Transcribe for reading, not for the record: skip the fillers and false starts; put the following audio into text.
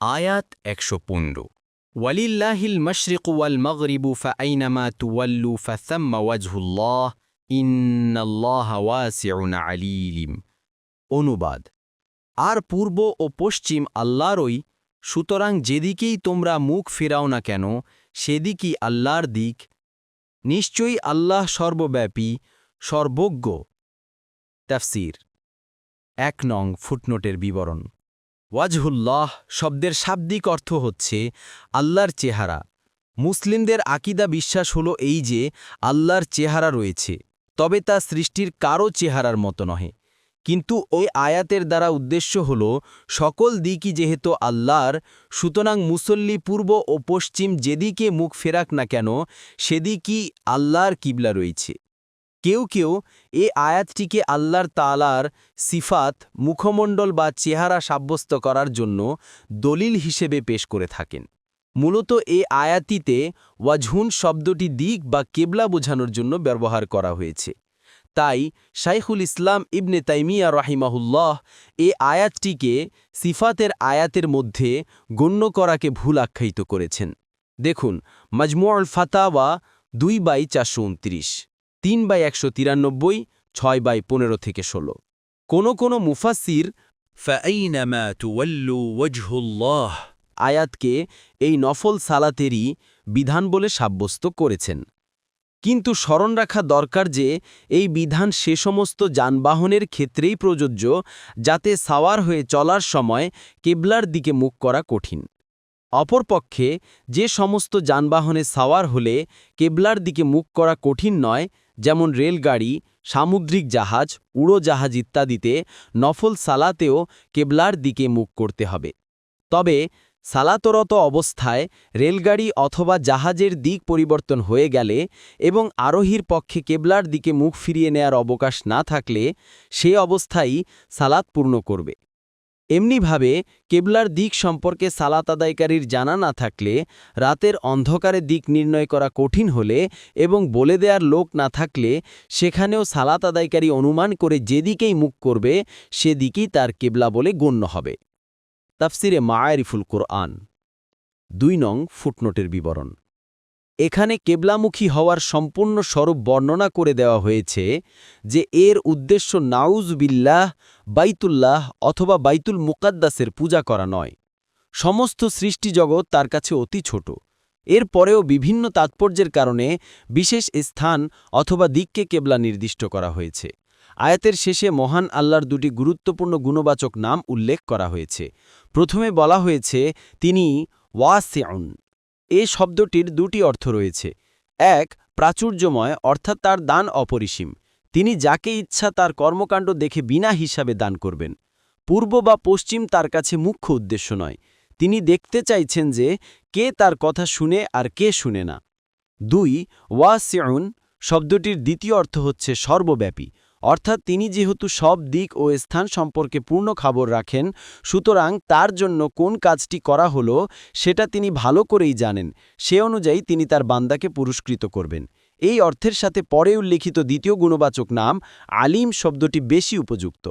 আয়াত ১১৫ ওয়ালিল্লাহিল মাশরিকু ওয়াল মাগরিবু ফাআইনামা তুওয়াল্লু ফাসাম্মা ওয়াজহুল্লাহ ইন্নাল্লাহা ওয়াসিউন আলীম। অনুবাদ: আর পূর্ব ও পশ্চিম আল্লাহরই, সুতরাং যেদিকেই তোমরা মুখ ফেরাও না কেন সেদিকই আল্লাহর দিক। নিশ্চয়ই আল্লাহ সর্বব্যাপী, সর্বজ্ঞ। তাফসীর। ১ নং ফুটনোটের বিবরণ। ওয়াজহুল্লাহ শব্দের শাব্দিক অর্থ হচ্ছে আল্লাহর চেহারা। মুসলিমদের আকীদা বিশ্বাস হলো এই যে আল্লাহর চেহারা রয়েছে, তবে তা সৃষ্টির কারও চেহারার মতো নহে। কিন্তু ওই আয়াতের দ্বারা উদ্দেশ্য হল সকল দিকই যেহেতু আল্লাহর, সুতরাং মুসল্লি পূর্ব ও পশ্চিম যেদিকে মুখ ফেরাক না কেন সেদিকই আল্লাহর কিবলা রয়েছে। কেউ কেউ এ আয়াতটিকে আল্লাহর তাআলার সিফাত, মুখমণ্ডল বা চেহারা সাব্যস্ত করার জন্য দলিল হিসেবে পেশ করে থাকেন। মূলত এ আয়াতিতে ওয়াজহুন শব্দটি দিক বা কেবলা বোঝানোর জন্য ব্যবহার করা হয়েছে। তাই শাইখুল ইসলাম ইবনে তাইমিয়া রাহিমাহুল্লাহ এ আয়াতটিকে সিফাতের আয়াতের মধ্যে গণ্য করাকে ভুল আখ্যায়িত করেছেন। দেখুন মাজমুউল ফাতাওয়া 2/429, 3/193, 6/15-16। কোন মুফাসসির ফাআইনামা তুওয়াল্লু ওয়াজহুল্লাহ আয়াতকে এই নফল সালাতেরই বিধান বলে সাব্যস্ত করেছেন। কিন্তু স্মরণ রাখা দরকার যে এই বিধান সে সমস্ত যানবাহনের ক্ষেত্রেই প্রযোজ্য যাতে সাওয়ার হয়ে চলার সময় কেবলার দিকে মুখ করা কঠিন। অপরপক্ষে যে সমস্ত যানবাহনে সাওয়ার হলে কেবলার দিকে মুখ করা কঠিন নয়, যেমন রেলগাড়ি, সামুদ্রিক জাহাজ, উড়োজাহাজ ইত্যাদিতে নফল সালাতেও কেবলার দিকে মুখ করতে হবে। তবে সালাতরত অবস্থায় রেলগাড়ি অথবা জাহাজের দিক পরিবর্তন হয়ে গেলে এবং আরোহীর পক্ষে কেবলার দিকে মুখ ফিরিয়ে নেয়ার অবকাশ না থাকলে সে অবস্থায়ই সালাত পূর্ণ করবে। এমনিভাবে কেবলার দিক সম্পর্কে সালাত আদায়কারীর জানা না থাকলে, রাতের অন্ধকারে দিক নির্ণয় করা কঠিন হলে এবং বলে দেওয়ার লোক না থাকলে সেখানেও সালাত আদায়কারী অনুমান করে যেদিকেই মুখ করবে সেদিকেই তার কেবলা বলে গণ্য হবে। তাফসিরে মাআরিফুল কুরআন 2 নং ফুটনোটের বিবরণ। এখানে কেবলামুখী হওয়ার সম্পূর্ণ স্বরূপ বর্ণনা করে দেওয়া হয়েছে যে এর উদ্দেশ্য নাউজ বিল্লাহ, বাইতুল্লাহ অথবা বাইতুল মুকাদ্দাসের পূজা করা নয়। সমস্ত সৃষ্টিজগৎ তার কাছে অতি ছোট। এর পরেও বিভিন্ন তাৎপর্যের কারণে বিশেষ স্থান অথবা দিককে কেবলা নির্দিষ্ট করা হয়েছে। আয়াতের শেষে মহান আল্লাহর 2টি গুরুত্বপূর্ণ গুণবাচক নাম উল্লেখ করা হয়েছে। প্রথমে বলা হয়েছে তিনি ওয়াসিউন। এ শব্দটির 2টি অর্থ রয়েছে। 1, প্রাচুর্যময়, অর্থাৎ তার দান অপরিসীম। তিনি যাকে ইচ্ছা তার কর্মকাণ্ড দেখে বিনা হিসাবে দান করবেন। পূর্ব বা পশ্চিম তার কাছে মুখ্য উদ্দেশ্য নয়। তিনি দেখতে চাইছেন যে কে তার কথা শুনে আর কে শুনে না। 2, ওয়াসিউন শব্দটির দ্বিতীয় অর্থ হচ্ছে সর্বব্যাপী, অর্থাৎ তিনি যেহেতু সব দিক ও স্থান সম্পর্কে পূর্ণ খবর রাখেন, সুতরাং তার জন্য কোন কাজটি করা হলো সেটা তিনি ভালো করেই জানেন। সে অনুযায়ী তিনি তার বান্দাকে পুরস্কৃত করবেন। এই অর্থের সাথে পরে উল্লেখিত দ্বিতীয় গুণবাচক নাম আলিম শব্দটি বেশি উপযুক্ত।